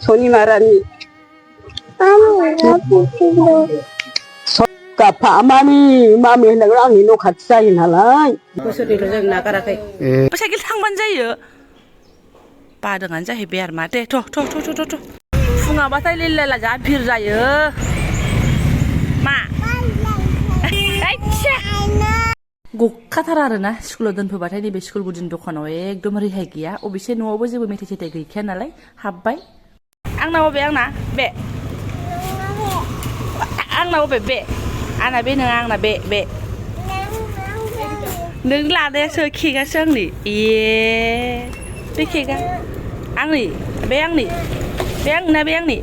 शनिमारानि गाफा mummy होननांगौ आंनि न' खाथि जायो नालाय बोसोरनैल' जों नागाराखै साइकेल थांबानो जायो बादोंआनो जाहैबाय आरो मा दे थ' फुङावबाथाय लिल्लाला जा भिर जायो मा गखाथारा आरोना स्कुलाव दोनफैबाथाय नैबे स्कुल गुदिनि दखानाव एकदम रेहाय गैया अबेसे न'आवबो जेबो मेथाइ सेथाइ गैखाया नालाय हाबबाय आंना बबे आंना बे आंना बबे बे आंना बे नङा आंना बे नों लानायासो केकआसो आंनि बे केकआ आंनि बे आंनि बे आंनि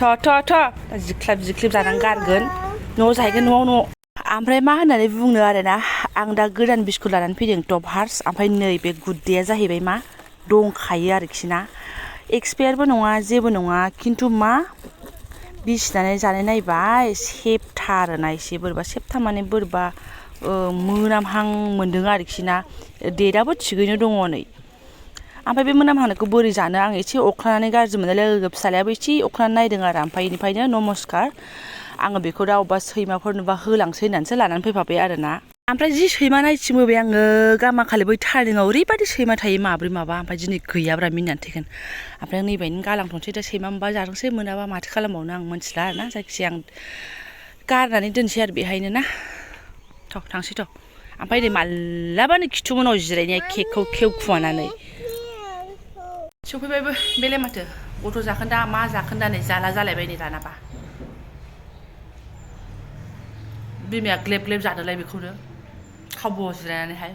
थ' जिख्लाब जानानै गारगोन न'आव जाहैगोन न'आव ओमफ्राय मा होननानै बुंनो आरोना आं दा गोदान बिस्कुट लानानै फैदों टप हार्स ओमफ्राय नै बे गुड्डेया जाहैबाय मा दंखायो आरोखि ना एक्सपायारबो नङा जेबो नङा खिन्थु मा बिसिनानै जानाय नायबाय सेबथा आरोना एसे बोरैबा सेबथा माने बोरैबा मोनामहां मोन्दों आरोखि ना डेटआबो थिगैनो दङ नै ओमफ्राय बे मोनामहांनायखौ बोरै जानो आं एसे अख्लानानै गाज्रि मोननाय लोगो फिसालायाबो एसे अख्लानानै नायदों आरो ओमफ्राय बेनिफ्रायनो नमस्कार आङो बेखौ दा अबेबा सैमाफोरनोबा होलांसै होननानैसो लानानै फैफाबाय आरोना ओमफ्राय जि सैमा नायथिंबोबाय आङो गामाखालि बै टार्निंआव ओरैबायदि सैमा थायो माब्रै माबा ओमफ्राय दिनै गैयाब्रा मिनिनानै थैगोन ओमफ्राय नैबायनो गालांथ'नोसै दा सैमा मोनबा जाथोंसै मोनाबा माथो खालामबावनो आं मिथिला आरोना जायखिजाया आं गारनानै दोनसै आरो बेहायनो ना थांसै ओमफ्राय नै मालाबानो खिथु उनाव जिरायनाया केकखौ खेवखुमानानै सफैबायबो बेलाय माथो गथ' जाखोन्दा मा जाखोन्दा नै जाला जालायबाय नै दानाबा बिमाया ग्लेब जादोलाय बेखौनो खावबोआव जिरायनानैहाय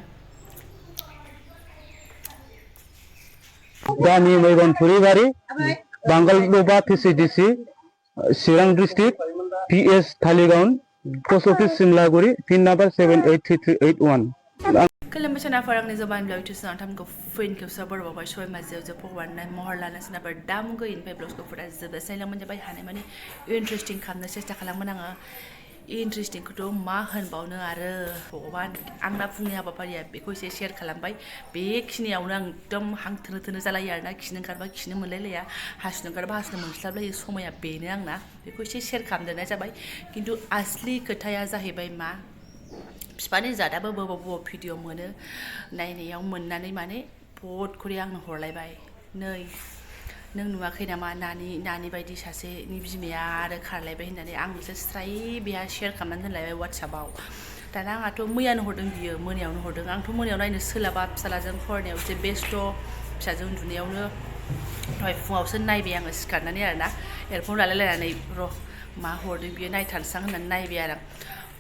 गामि मैगनफुरिबारि बांगालदबा पिसिडिसि Chirang district PS Thaligaon post office Simlaguri pin number 783381 खुलुमबाय सोनाफोर आंनि जबानिब्लग इउटुब चेनेल थामखौ फैनखौ साबरबावबाय सय माजियाव जो फगवारनाय महर लानो सोनाफोर दामुगो इनफाय ब्लग्सखौ फुरा जोबजासिम मोनजाबाय हानाय माने इन्टारेस्टिं खालामनो सेस्था खालामगोन आङो इन्टारेस्टिंखौथ' मा होनबावनो आरो भगवान आंना फुंनि हाबाफारिया बेखौ एसे शेयार खालामबाय बेखिनियावनो आं एकदम हां थोनो जालायो आरोना खिनो ओंखारबा खिनो मोनलायलाया हासुनो ओंखारबा हासुनो मोनस्लाबलायो समाया बेनो आंना बेखौ एसे शेयार खालामदेरनाय जाबाय खिन्थु आसलि खोथाया जाहैबाय मा बिफानि जादाबो बबाव भिडिअ मोनो नायनायाव मोननानै माने बहुत खरि आंनो हरलायबाय नै नों नुवाखै नामा नानि बायदि सासेनि बिमाया आरो खारलायबाय होननानै आंसो स्राय बेहा शेयार खालामनानै दोनलायबाय वाट्सएपाव दाना आंहाथ' मैयानो हरदों बियो मोनायावनो हरदों आंथ' मोनायाव नायनो सोलाबा फिसालाजों फरायनायाव एसे बेस्थ' फिसाजों उन्दुनायावनो दहाय फुङावसो नायबाय आङो सिखारनानै आरोना एयारफन लालायलायनानै र' मा हरदों बियो नायथारसां होननानै नायबाय आरो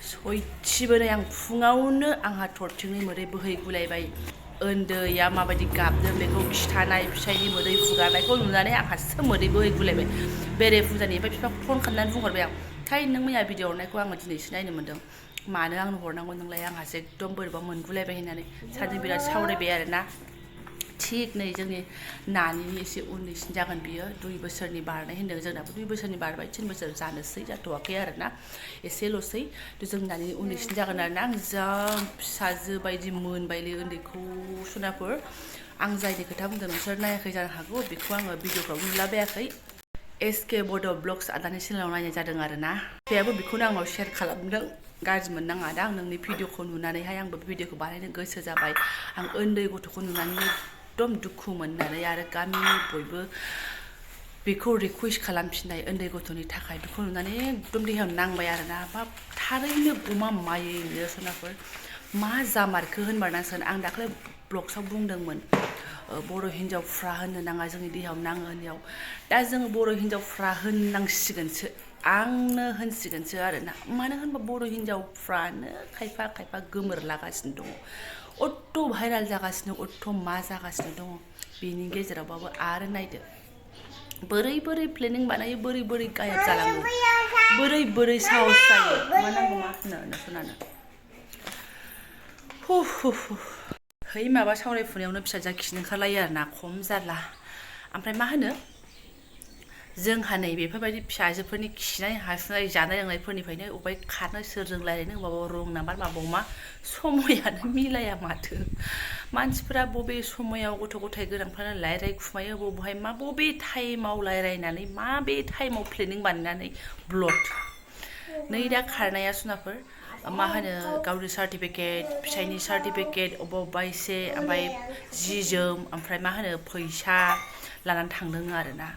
सयथिबो नै आं फुङावनो आंहा थरथिंनि मोदै बोहैगुलायबाय उन्दैया माबायदि गाबदों बेखौ खिथानाय फिसायनि मोदै फुगारनायखौ नुनानै आंहासो मोदै बोहैगुलायबाय बेरे फुजानिफ्राय बिफाखौ फन खालामनानै बुंहरबाय आं थाइ नों मैया भिडिअ हरनायखौ आङो दिनैसो नायनो मोन्दों मानो आंनो हरनांगौ नोंलाय आंहासो एकदम बोरैबा मोनगुलायबाय होननानै सानैजों बिराद सावरायबाय आरोना थिग नै जोंनि नानिनि एसे उन्दैसिन जागोन बियो 2 बोसोरनि बारनाय होन्दों जोंनाबो 2 बोसोरनि बारबाय 3 बोसोर जानोसै जाथ'वाखै आरोना एसेल'सै जों नानि उन्दैसिन जागोन आरोना आं जा फिसाजो बायदि मोनबायलै उन्दैखौ सनाफोर आं जायनि खोथा बुंदों नोंसोर नायाखै जानो हागौ बेखौ आङो भिडिअफ्राव नुलाबायाखै SK बड' ब्लग्स आदानि चेनेलाव नायनाय जादों आरोना बेयाबो बेखौनो आंनाव शेयार खालामदों गाज्रि मोननाङा दा आं नोंनि भिडिअखौ नुनानैहाय आंबो भिडिअखौ बानायनो गोसो जाबाय आं उन्दै गथ'खौ नुनानै एकदम दुखु मोननानै आरो गामिनि बयबो बेखौ रिकुवेस्ट खालामफिननाय उन्दै गथ'नि थाखाय बेखौ नुनानै एकदम देहायाव नांबाय आरोना बा थारैनो गमा मायैनो सोनाफोर मा जामारखो होनबारनांसिगोन आं दाख्लै ब्लग्सआव बुंदोंमोन बर' हिन्जावफ्रा होननो नाङा जोंनि देहायाव नाङो होननायाव दा जोङो बर' हिन्जावफ्रा होननांसिगोनसो आंनो होनसिगोनसो आरोना मानो होनबा बर' हिन्जावफ्रानो खायफा गोमोरलागासिनो दङ अत्थ' भाइराल जागासिनो अत्थ' मा जागासिनो दङ बेनि गेजेरावबाबो आरो नायदो बोरै प्लेनिं बानायो बोरै गायब जालाङो बोरै साहस जायो मा नांगौ मा होनो सनानो है माबा सावरायफुनायावनो फिसाजोआ खिनो ओंखारलायो आरोना खम जारला ओमफ्राय मा होनो जोंहा नै बेफोरबायदि फिसाजोफोरनि खिनाय हासुनाय जानाय लोंनायफोरनिफ्रायनो अबाय खारनो सोरजों रायलायनो होमबाबो रं नाम्बार माबाव मा समायानो मिलाया माथो मानसिफोरा बबे समायाव गथ' गथाय गोनांफ्रानो रायलाय खुमायो बबेहाय मा बबे टाइमाव रायलायनानै माबे टाइमाव प्लेनिं बानायनानै ब्लड नै दा खारनाया सुनाफोर मा होनो गावनि सार्टिफिकेट फिसायनि सार्टिफिकेट अबेबा एसे ओमफ्राय जि जोम ओमफ्राय मा होनो फैसा लानानै थांदों आरोना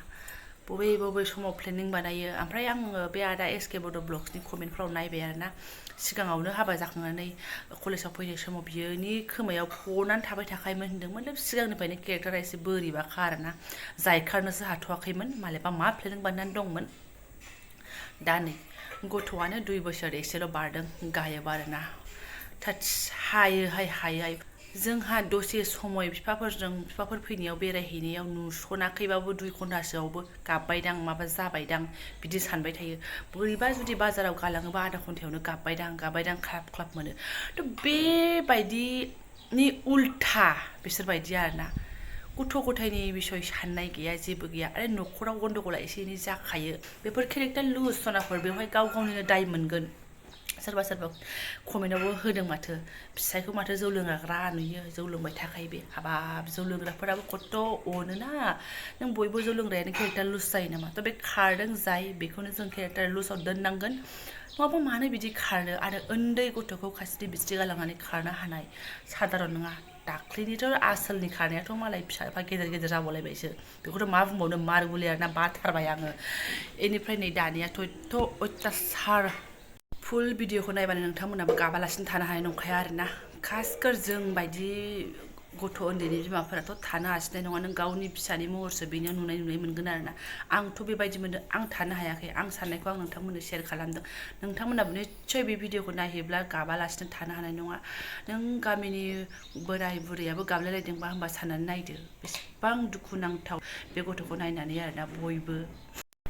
बबे समाव प्लेनिं बानायो ओमफ्राय आङो बे आदा एसके बड' ब्लग्सनि कमेन्टफ्राव नायबाय आरोना सिगाङावनो हाबा जाखांनानै कलेजाव फैनाय समाव बियोनि खोमायाव फनानै थाबाय थाखायोमोन होन्दोंमोन सिगांनिफ्रायनो केरेक्टारा एसे बोरैबाखा आरोना जायखारनोसो हाथ'वाखैमोन मालाबा मा प्लेनिं बानायनानै दंमोन दा नै गथ'आनो 2 बोसोर एसेल' बारदों गायोब आरोना थाच हायोहाय जोंहा दसे समय बिफाफोर फैनायाव बेरायहैनायाव नुस'नाखैबाबो 2 घन्टासोआवबो गाबबायदां माबा जाबायदां बिदि सानबाय थायो बोरैबा जुदि बाजाराव गालाङोबा आधा घन्टायावनो गाबबायदां ख्लाब मोनो थ' बेबायदिनि उल्था बिसोरबायदि आरोना गथ' गथायनि बिसय साननाय गैया जेबो गैया आरो न'खराव गन्दगला एसे एनै जाखायो बेफोर केरेक्टार लुज सनाफोर बेवहाय गाव गावनिनो दाय मोनगोन सोरबा कमेन्टआवबो होदों माथो फिसायखौ माथो जौ लोंग्रा नुयो जौ लोंबाय थाखायो बे हाबाब जौ लोंग्राफोराबो खथ' अनोना नों बयबो जौ लोंग्रायानो केरेक्टार लुज जायो नामा थ' बे खारदों जाय बेखौनो जों केरेक्टार लुजाव दोननांगोन नङाबा मानो बिदि खारनो आरो उन्दै गथ'खौ खास्रि बिस्रि गालांनानै खारनो हानाय साधारन नङा दाख्लैनिथ' आसोलनि खारनायाथ' मालाय फिसाफ्रा गेजेर जाबावलायबायसो बेखौथ' मा बुंबावनो मारगुलि आरोना बाथारबाय आङो बेनिफ्राय नै दानियाथ' अयथासार फुल भिडिअखौ नायबानो नोंथांमोनाबो गाबालासिनो थानो हानाय नंखाया आरोना खासकर जों बायदि गथ' उन्दैनि बिमाफोराथ' थानो हासिनाय नङा नों गावनि फिसानि महरसो बेनियाव नुनाय मोनगोन आरोना आंथ' बेबायदि मोनदों आं थानो हायाखै आं साननायखौ आं नोंथांमोननो शेयार खालामदों नोंथांमोनाबो निस्सय बे भिडिअखौ नायहैब्ला गाबालासिनो थानो हानाय नङा नों गामिनि बोराय बुरैयाबो गाबलायलायदोंबा होमबा साननानै नायदो बेसेबां दुखुनांथाव बे गथ'खौ नायनानै आरोना बयबो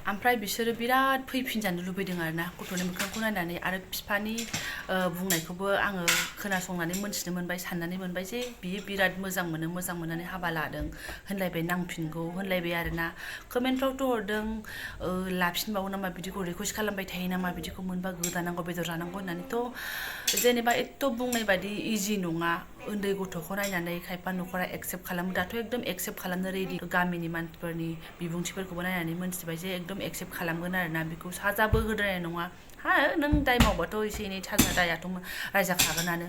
ओमफ्राय बिसोरो बिराद फैफिनजानो लुबैदों आरोना गथ'नि मोखांखौ नायनानै आरो बिफानि बुंनायखौबो आङो खोनासंनानै मोनथिनो मोनबाय साननानै मोनबाय जे बियो बिराद मोजां मोननानै हाबा लादों होनलायबाय नांफिनगौ होनलायबाय आरोना कमेन्टफ्रावथ' हरदों लाफिनबावो नामा बिदिखौ रिकुवेस्ट खालामबाय थायो नामा बिदिखौ मोनबा गोदानांगौ बेदर जानांगौ होननानैथ' जेनेबा एथ' बुंनाय बादि इजि नङा उन्दै गथ'खौ नायनानै खायफा न'खरा एक्सेप्ट खालामो दाथ' एकदम एक्सेप्ट खालामनो रेडि गामिनि मानसिफोरनि बिबुंथिफोरखौबो नायनानै मोनथिबाय जे एकदम एक्सेप्ट खालामगोन आरोना बेखौ साजाबो होद्रायनाय नङा हा नों दाय मावबाथ' एसे एनै साजा दायाथ' रायजाखागोनानो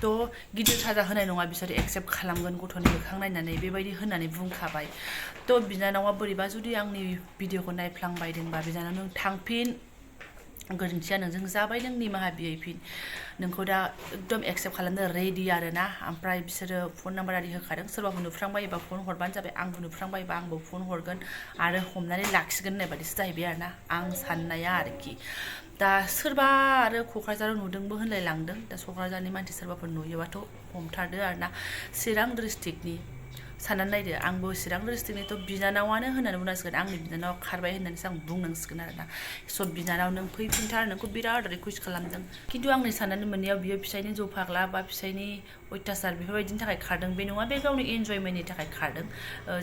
थ' गिदिर साजा होनाय नङा बिसोर एक्सेप्ट खालामगोन गथ'नि मोखां नायनानै बेबायदि होननानै बुंखाबाय थ' बिनानावा बोरैबा जुदि आंनि भिडिअखौ नायफ्लांबायदोंबा बिनानाव नों थांफिन गोरोन्थिया नोंजों जाबाय नों निमाहा बिहैफिन नोंखौ दा एकदम एक्सेप्ट खालामनो रेडि आरोना ओमफ्राय बिसोरो फन नाम्बार आरि होखादों सोरबाबो नुफ्रांबायोबा फन हरबानो जाबाय आंबो नुफ्रांबायोबा आंबो फन हरगोन आरो हमनानै लाखिगोन होननाय बादिसो जाहैबाय आरोना आं साननाया आरोखि दा सोरबा आरो क'क्राझाराव नुदोंबो होनलायलांदों दा क'क्राझारनि मानसि सोरबाफोर नुयोबाथ' हमथारदो आरोना चिरां डिस्ट्रिक्टनि साननानै नायदो आंबो चिरां डिस्ट्रिक्टनिथ' बिनानावानो होननानै बुंनांसिगोन आंनि बिनानावा खारबाय होननानैसो आं बुंनांसिगोन आरोना स' बिनानाव नों फैफिनथार नोंखौ बिराद रिकुवेस्ट खालामदों खिन्थु आंनि साननानै मोननायाव बियो फिसायनि जौ फाग्ला बा फिसायनि अयथासार बेफोरबायदिनि थाखाय खारदों बे नङा बे गावनि इन्जयमेन्टनि थाखाय खारदों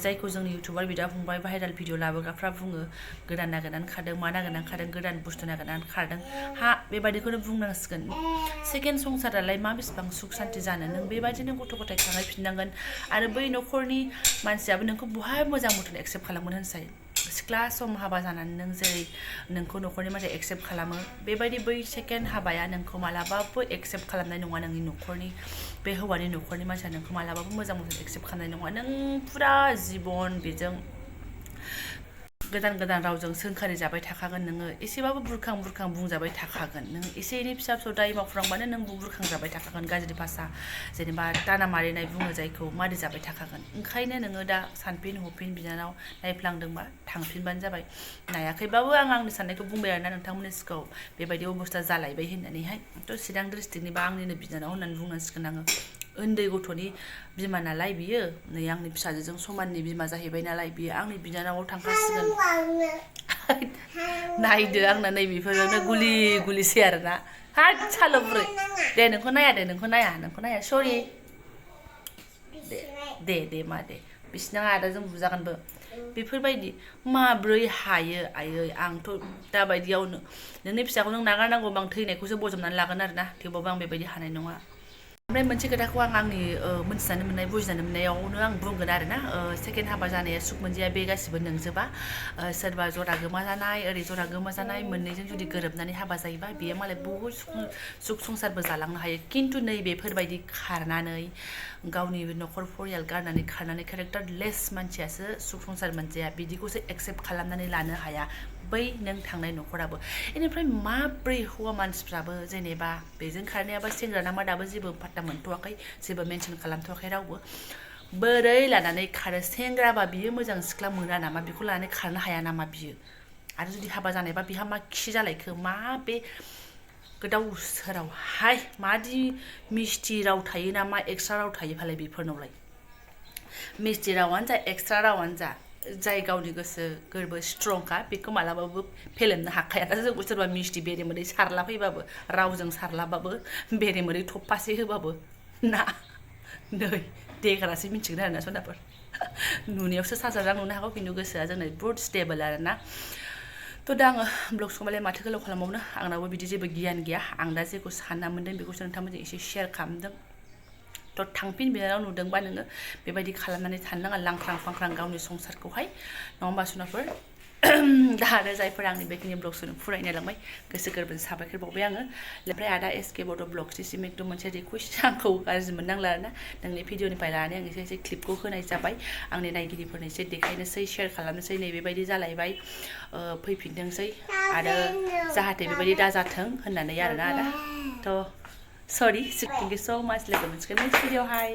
जायखौ जोंनि इउटुबार बिदा फंबाय भाइरेल भिडिअ लाबोग्राफ्रा बुङो गोदान नागिरनानै खारदों मा नागिरनानै खारदों गोदान बुस्थु नागिरनानै खारदों हा बेबायदिखौनो बुंनांसिगोन सेकेन्ड संसारालाय मा बेसेबां सुख सान्ति जानो नों बेबायदिनो गथ' गथाय खांहैफिननांगोन आरो बै न'खरनि मानसियाबो नोंखौ बहाय मोजां मथन एक्सेप्ट खालामगोन होनसाय सिख्ला सम हाबा जानानै नों जेरै नोंखौ न'खरनि मानसिया एक्सेप्ट खालामो बेबायदि बै सेकेन्ड हाबाया नोंखौ मालाबाबो एक्सेप्ट खालामनाय नङा नोंनि न'खरनि बे हौवानि न'खरनि मानसिया नोंखौ मालाबाबो मोजां मथन एक्सेप्ट खालामनाय नङा नों फुरा जिबन बेजों गोदान रावजों सोंखारि जाबाय थाखागोन नोङो एसेबाबो बुरखां बुंजाबाय थाखागोन नों एसे एनै फिसा फिसौ दाय मावफ्रांबानो नों बुरखां जाबाय थाखागोन गाज्रि भाषा जेनेबा दाना मारिनाय बुङो जायखौ मारि जाबाय थाखागोन ओंखायनो नोङो दा सानफिन हफिन बिनानाव नायफ्लांदोंबा थांफिनबानो जाबाय नायाखैबाबो आं आंनि साननायखौ बुंबाय आरोना नोंथांमोननि सिगाङाव बेबायदि अबस्था जालायबाय होननानैहाय थ' चिरां डिस्ट्रिक्टनि बा आंनिनो बिनानाव होननानै बुंनांसिगोन आङो उन्दै गथ'नि बिमा नालाय बियो नै आंनि फिसाजोजों समाननि बिमा जाहैबाय नालाय बियो आंनि बिनानावाव थांखासिगोन नायदो आंना नै बेफोरजोंनो गुलिसै आरोना हाथ साल' बुरै दे नोंखौ नाया सरि दे मा दे बिसिना आदाजों बुजागोनबो बेफोरबायदि माब्रै हायो आयै आंथ' दाबायदियावनो नोंनि फिसाखौ नों नागारनांगौ आं थैनायखौसो बजबनानै लागोन आरोना थेवबाबो आं बेबायदि हानाय नङा ओमफ्राय मोनसे खोथाखौ आं आंनि मोनथिनानै मोननाय बुजिनानै मोननायावनो आं बुंगोन आरोना सेकेन्ड हाबा जानाया सुख मोनजाया बे गासिबो नोंजोबा सोरबा जरा गोमा जानाय ओरै जरा गोमा जानाय मोननैजों जुदि गोरोबनानै हाबा जायोबा बेयो मालाय बहुद सुख संसारबो जालांनो हायो खिन्थु नै बेफोरबायदि खारनानै गावनि न'खर फरियाल गारनानै खारनानै केरेक्टारलेस मानसियासो सुख संसार मोनजाया बिदिखौसो एक्सेप्ट खालामनानै लानो हाया बै नों थांनाय न'खराबो बेनिफ्राय माब्रै हौवा मानसिफ्राबो जेनेबा बेजों खारनायाबा सेंग्रा नामा दाबो जेबो पात्ता मोनथ'वाखै जेबो मेनसन खालामथ'वाखै रावबो बोरै लानानै खारो सेंग्राबा बियो मोजां सिख्ला मोना नामा बेखौ लानानै खारनो हाया नामा बियो आरो जुदि हाबा जानायबा बिहा मा खि जालायखो मा बे गोदाव सोरावहाय मादि मिस्टि राव थायो ना मा एक्सट्रा राव थायो फालाय बेफोरनावलाय मिस्टि रावानो जा एक्सट्रा रावानो जा जाय गावनि गोसो गोरबो स्ट्रंखा बेखौ मालाबाबो फेलेमनो हाखाया जोंखौ सोरबा मिस्टि बेरे मोदै सारला फैबाबो रावजों सारलाबाबो बेरे मोदै थप्पासे होबाबो ना नै देग्रासो मिथिगोन आरोना सनाफोर नुनायावसो साजारां नुनो हागौ खिन्थु गोसोआ जोंना बुहुद स्टेबल आरोना थ' दा आङो ब्लग संबालाय माथो गोलाव खालामबावनो आंनावबो बिदि जेबो गियान गैया आं दा जेखौ सानना मोन्दों बेखौसो नोंथांमोनजों एसे शेयार खालामदों थ' थांफिन बिनानाव नुदोंबा नोङो बेबायदि खालामनानै थानो नाङा लांख्रां फांख्रां गावनि संसारखौहाय नङा होमबा सुनाफोर दा आरो जायफोर आंनि बेखिनि ब्लगसखौ फरायनो लांबाय गोसो गोरबोजों साबायखर बावबाय आङो ओमफ्राय आदा एसके बड' ब्लगसिम एकदम मोनसे रिकुवेस्ट आंखौ गाज्रि मोननांला आरोना नोंनि भिडिअनिफ्राय लानानै आं एसे क्लिपखौ होनाय जाबाय आंनि नायगिरिफोरनो एसे देखायनोसै शेयार खालामनोसै नै बेबायदि जालायबाय फैफिनथोंसै आरो जाहाथे बेबायदि दाजाथों होननानै आरोना आदा थ' सरि थेंक इउ स' माच लोगो मोनसिगोन नेक्स्ट भिडिअ'हाय